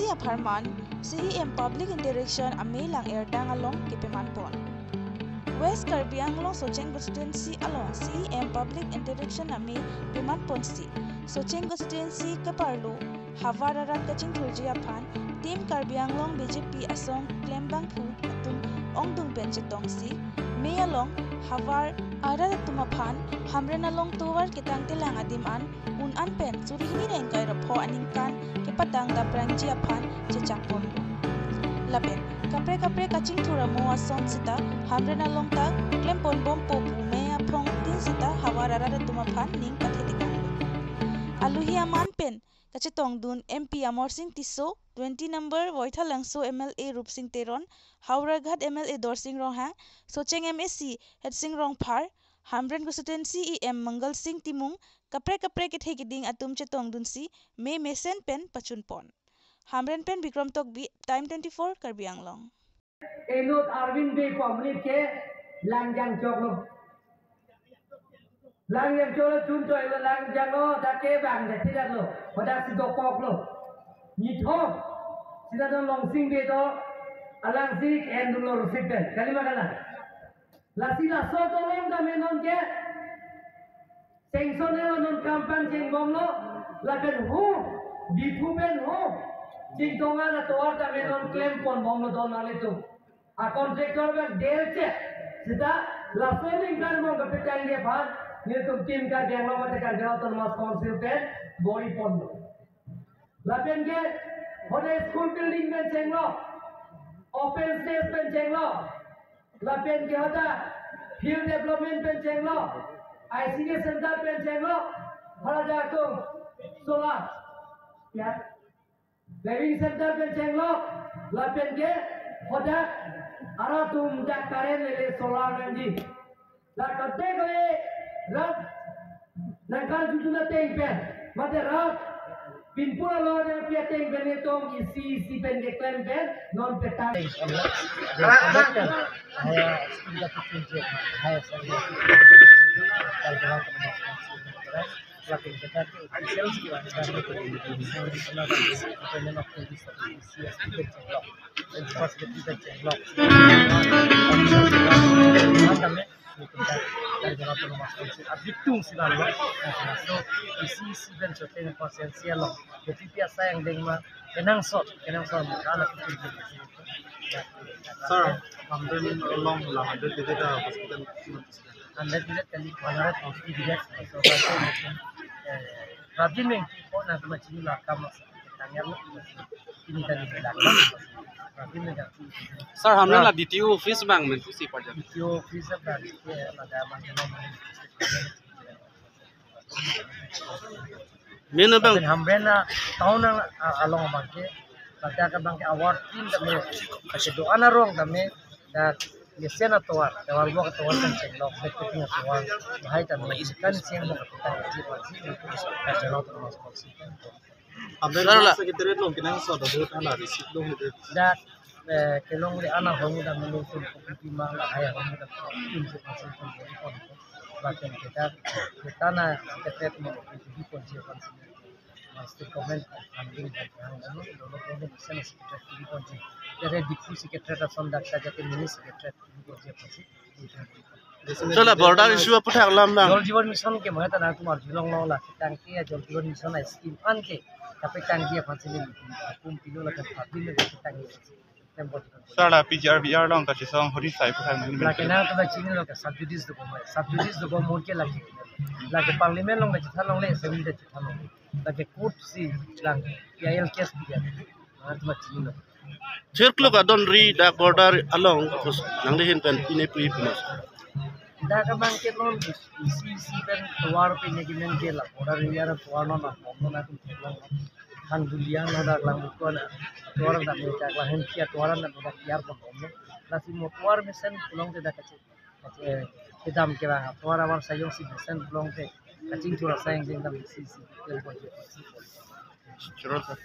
ya Parman, CEM Public Interaction Amelang Erdang along Kipemanpon. West Karbi Anglong Socheng Constituency along CEM Public Interaction Ame Pimanpon si. Socheng Constituency Kaparlu, Havararat Kaching Turjiapan, Team Karbi Anglong BJP Asong Klembang Pu Atum Ongdung Benchetong si. May along Havar Ara Tumapan, Hamren along Tuwar Kitang Tilang Adiman, Unan Pen, Surihini Rengkay Rapo Aningkan, Kipatang da Prangjiapan, Chechakpon. Lapen, Kapre Kaching Turamo Asong Sita, Hamren along Tag, Klempon Bompo Pumea Pong Tin Sita, Havar Ara Tumapan, Ning Kathetikan. Aluhia Manpen, Kachetong Dun, MP Amor Singh Tiso, 20 number Voitha Langso MLA Rup Singh Teron, Hauraghat MLA Dor Singh Roha, Socheng MSC Het Singh Rong Par, Hamren Constituency EM Mangal Singh Timung, Kapre Kithegiding Atum Chetong Dun si, May Mesen Pen Pachunpon. Hamren Pen Bikram Tokbi, Time 24, Karbi Anglong. Enot Arvind Bey Komlit ke Langjang Choklo. Langjang Choklo Chunto ilo Langjang lo take bang de tidak lo, pada si dokok lo. Nithok sida don Longsing Bey to alang sik endulo rusibben. Kalima kala. Lasila so to lom da menon ke Sengsonelo non kampan jeng bomlo laben hu dipuben hu jeng tonga na toar da menon claim pon bomlo don ale tu a contractor ba delche sida lasoning kan mo gapetang dia bhag ni tu tim ka benglo mate ka gao ton mas council pe boi pon laben ke hode school building ben jenglo open space ben jenglo laben ke hada field development ben jenglo ICD center पे चेंगलो भरा जातो सोलर क्या living centre पे चेंगलो लापेन के होता आरा तुम जा करें ले सोलर नंजी ला कते गए रात नंकाल जुजुना तेंग पे मते रात पिनपुरा लो ने पे तेंग पे ने तो इसी पे के क्लेम पे नॉन पे ता Sir, Hamren along 100 visit hospital. 100 visit kali 100 hospital visit. So Rabin में कौन है तो मछली लाका मस तंगर लो ini tadi belakang Rabin में जाती Sir, Hamren la DTO office bang men tu si pada. DTO office अब ada macam Mena bang Hamren na tahun along bangke pada ka bangke award team dame kasi do anarong dame da yesena toar tawal mo ka tawal kan chenglok beketing toar bahai ta mai kan siang mo ka ji pasi ka jalo to mas pasi Hamren la secretary long kinang so do ala receipt long de. da kelong le ana hongu da melu to kopi ma la haya hongu da team se pasi kon bahkan kita na ketet mo di kon ji pasi Master comment handling yang lalu lolo bisa secretary kunci dari deputy secretary asam daksa jati mini secretary kunci pasi Sola border issue apa tak lam bang. Jal Jeevan Mission ke mana tanah tumar julong lo lah tangki ya Jal Jeevan Mission na scheme an ke tapi tangki apa sih ni akum pilo lah kan pati ni tangki tempat Sola PGRBR long kasi song hori sai pa sang lagi na tu dah cini lo ke subjudice do ko mur ke lagi parlimen long dah cita long le assembly dah cita long lagi court si lang PIL case dia tu cini lo Circle ka don ri da border along kus nang dihin pen pine pui pumas. dah ka bangkit non isi pen tuar pe ngimen ke la border area ra tuar non na tu long kan dulian no da lang ko na tuar da me ka la hen kia tuar na da kiar ko no nasi mo tuar mesen long te da kache kedam ke ba tuar amar sayong si mesen long te kaching tura sayang jeng da isi tel ko je Sure sir.